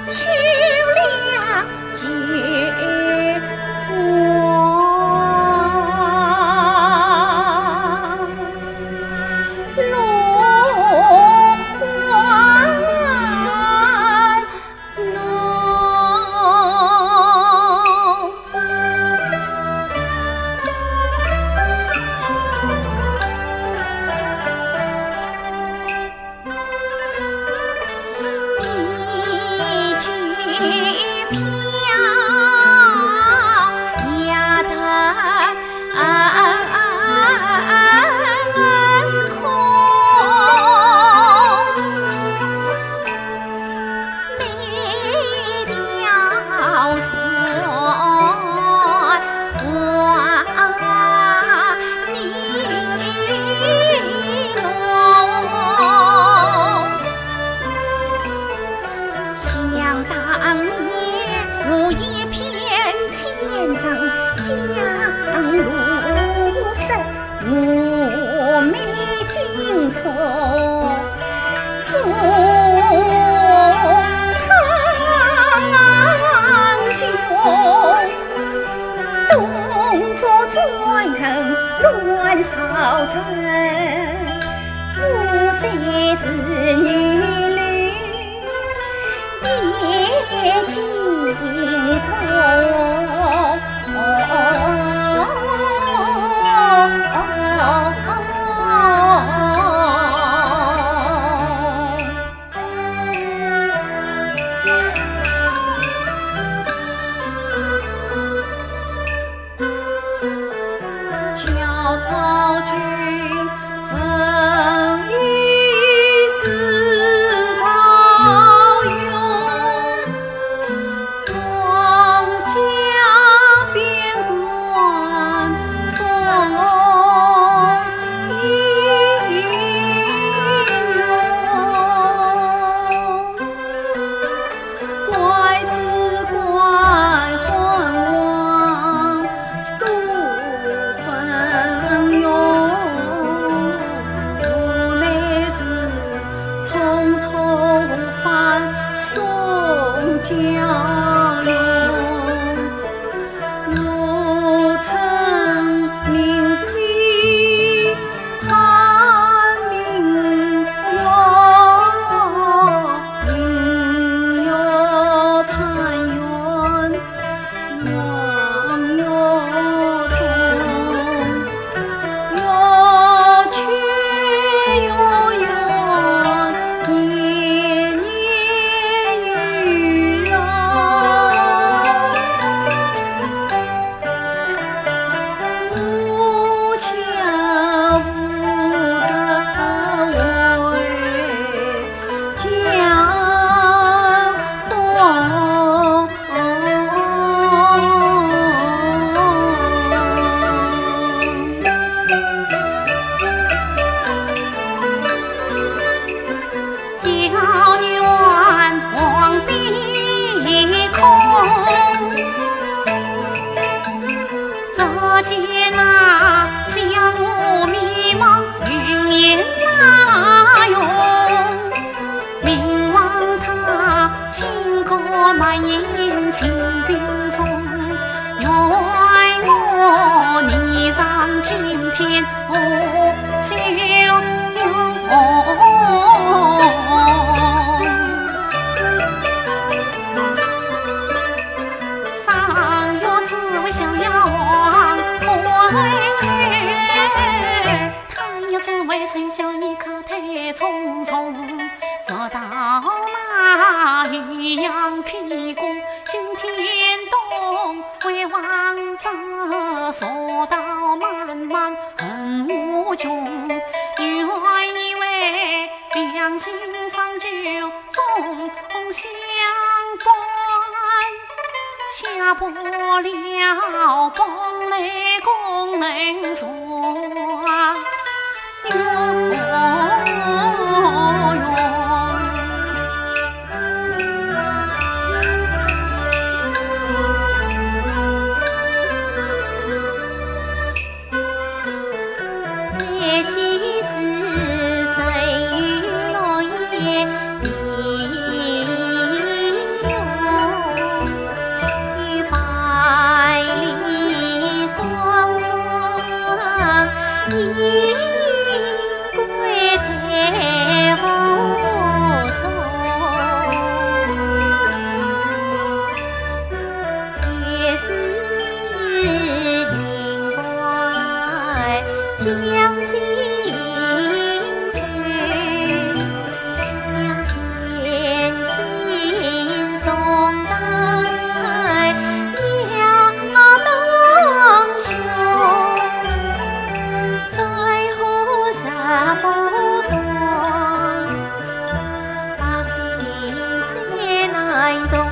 秋凉酒香炉色，妩媚金钗送长久，动作专横乱朝政，我虽是女流别尽忠。教曹军奋于是曹勇，皇家边关风英勇，怪只怪皇王杜昏庸，无奈是匆匆返宋江勇，我曾明妃盼明月，明月盼圆望月中，月缺月圆，年年与人。无巧无人为江东。娇女万望碧空，这间那香雾迷茫，云烟那涌，明望他轻歌满眼清冰松，愿我霓裳翩翩不休上月只为逍遥王，他又只为春宵一刻太匆匆，说到那渔阳披cung，惊天动，为王者说到漫漫恨无穷，原以为两情长久终相伴，恰不了宫内宫人说有缘。为中